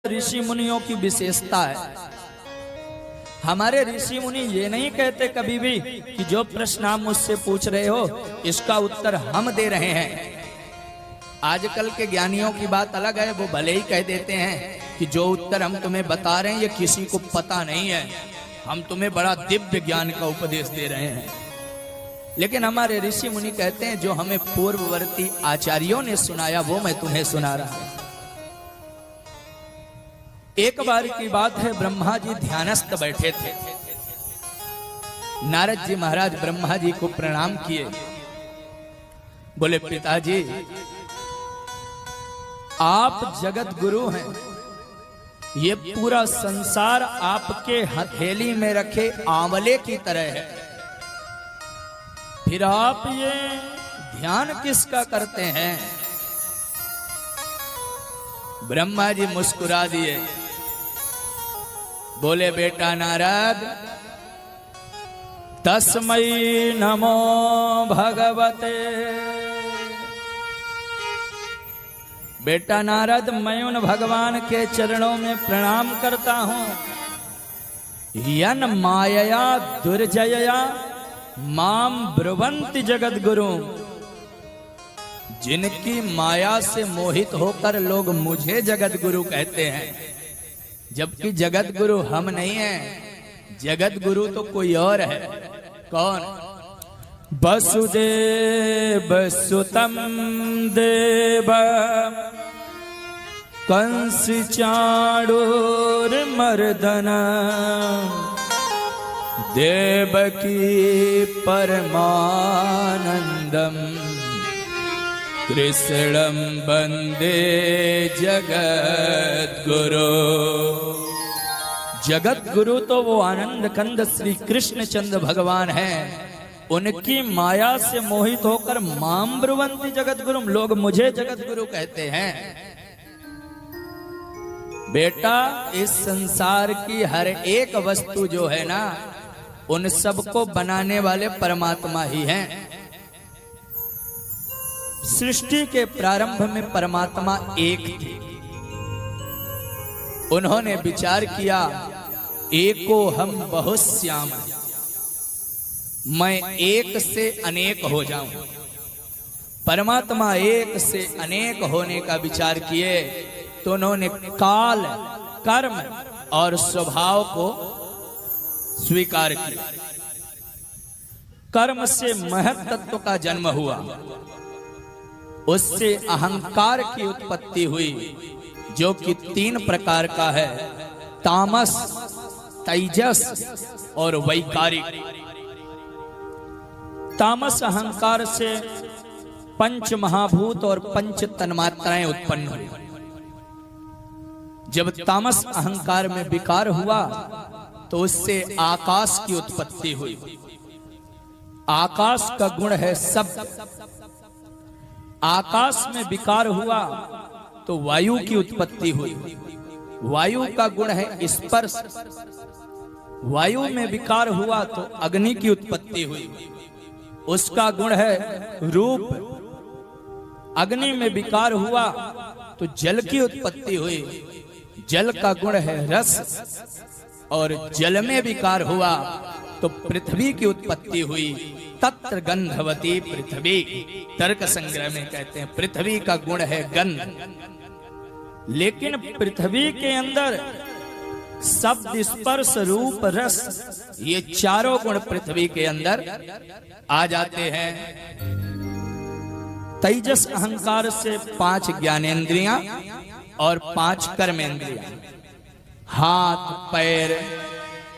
ऋषि मुनियों की विशेषता है। हमारे ऋषि मुनि ये नहीं कहते कभी भी कि जो प्रश्न आप मुझसे पूछ रहे हो इसका उत्तर हम दे रहे हैं। आजकल के ज्ञानियों की बात अलग है, वो भले ही कह देते हैं कि जो उत्तर हम तुम्हें बता रहे हैं ये किसी को पता नहीं है, हम तुम्हें बड़ा दिव्य ज्ञान का उपदेश दे रहे हैं। लेकिन हमारे ऋषि मुनि कहते हैं जो हमें पूर्ववर्ती आचार्यों ने सुनाया वो मैं तुम्हें सुना रहा हूं। एक बार की बात है, ब्रह्मा जी ध्यानस्थ बैठे थे। नारद जी महाराज ब्रह्मा जी को प्रणाम किए, बोले पिताजी आप जगत गुरु हैं, ये पूरा संसार आपके हथेली में रखे आंवले की तरह है, फिर आप ये ध्यान किसका करते हैं? ब्रह्मा जी मुस्कुरा दिए, बोले बेटा नारद तस्मै नमो भगवते। बेटा नारद मैं उन भगवान के चरणों में प्रणाम करता हूं, यन मायया दुर्जयया माम ब्रुवंति जगत गुरु, जिनकी माया से मोहित होकर लोग मुझे जगत गुरु कहते हैं, जबकि जगत गुरु हम नहीं हैं, जगत गुरु तो कोई और है। कौन? वसुदेव सुतम देव कंस चाणूर मर्दन देवकी परमानंदम कृष्णं वंदे जगत गुरु। जगत गुरु तो वो आनंद कंद श्री कृष्ण चंद्र भगवान हैं, उनकी माया से मोहित होकर माम ब्रुवंति जगत गुरु, लोग मुझे जगत गुरु कहते हैं। बेटा इस संसार की हर एक वस्तु जो है ना, उन सबको बनाने वाले परमात्मा ही हैं। सृष्टि के प्रारंभ में परमात्मा एक थे, उन्होंने विचार किया एको हम बहुश्याम, मैं एक से अनेक हो जाऊं। परमात्मा एक से अनेक होने का विचार किए तो उन्होंने काल, कर्म और स्वभाव को स्वीकार किया। कर्म से महत तत्व का जन्म हुआ, उससे अहंकार की उत्पत्ति हुई, जो कि 3 प्रकार का है, तामस, तेजस और वैकारिक। तामस अहंकार से 5 महाभूत और 5 तन्मात्राएं उत्पन्न हुई। जब तामस अहंकार में विकार हुआ तो उससे आकाश की उत्पत्ति हुई। आकाश का गुण है शब्द। आकाश में विकार हुआ तो वायु की उत्पत्ति हुई। वायु का गुण है स्पर्श। वायु में विकार हुआ तो अग्नि की उत्पत्ति हुई, उसका गुण है रूप। अग्नि में विकार हुआ तो जल की उत्पत्ति हुई, जल का गुण है रस। और जल में विकार हुआ तो पृथ्वी की उत्पत्ति हुई, तत्र गंधवती पृथ्वी। तर्क संग्रह में कहते हैं पृथ्वी का गुण है गंध। लेकिन पृथ्वी के अंदर शब्द, स्पर्श, रूप, रस, ये चारों गुण पृथ्वी के अंदर आ जाते हैं। तेजस अहंकार से 5 ज्ञानेंद्रियां और 5 कर्मेंद्रियां, हाथ, पैर,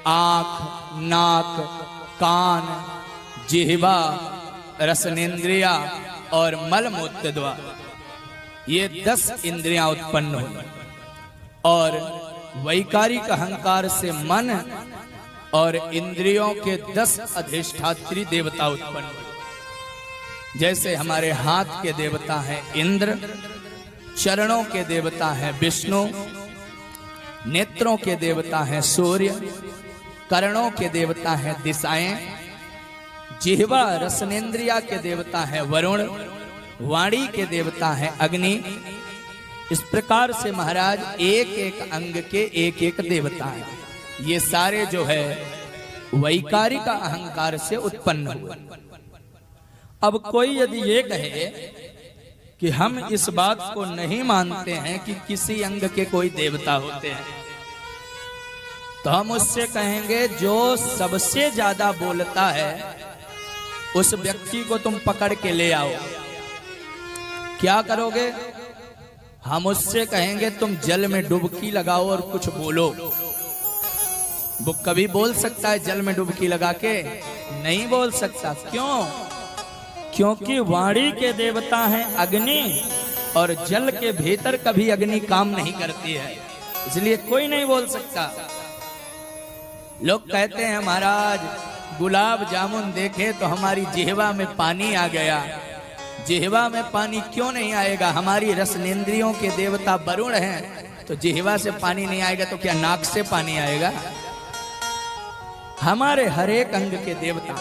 आंख, नाक, कान, जिह्वा, रसनेन्द्रिया और मलमूत्र द्वार, ये 10 इंद्रियां उत्पन्न हुई। और वैकारिक अहंकार से मन और इंद्रियों के 10 अधिष्ठात्री देवता उत्पन्न हुए। जैसे हमारे हाथ के देवता हैं इंद्र, चरणों के देवता हैं विष्णु, नेत्रों के देवता हैं सूर्य, कर्णों के देवता हैं दिशाएं, जिह्वा रसनेन्द्रिया के देवता हैं वरुण, वाणी के देवता हैं अग्नि, इस प्रकार से महाराज एक एक अंग के एक एक देवता हैं। ये सारे जो है वैकारिक अहंकार से उत्पन्न हुए। अब कोई यदि ये कहे कि हम इस बात को नहीं मानते हैं कि किसी अंग के कोई देवता होते हैं, तो हम उससे कहेंगे जो सबसे ज्यादा बोलता है उस व्यक्ति को तुम पकड़ के ले आओ। क्या करोगे? हम उससे कहेंगे तुम जल में डुबकी लगाओ और कुछ बोलो। वो कभी बोल सकता है जल में डुबकी लगा के? नहीं बोल सकता। क्यों? क्योंकि वाणी के देवता हैं अग्नि, और जल के भीतर कभी अग्नि काम नहीं करती है, इसलिए कोई नहीं बोल सकता। लोग कहते हैं महाराज गुलाब जामुन देखे तो हमारी जिह्वा में पानी आ गया। जिह्वा में पानी क्यों नहीं आएगा? हमारी रसनेंद्रियों के देवता वरुण हैं, तो जिह्वा से पानी नहीं आएगा तो क्या नाक से पानी आएगा? हमारे हर एक अंग के देवता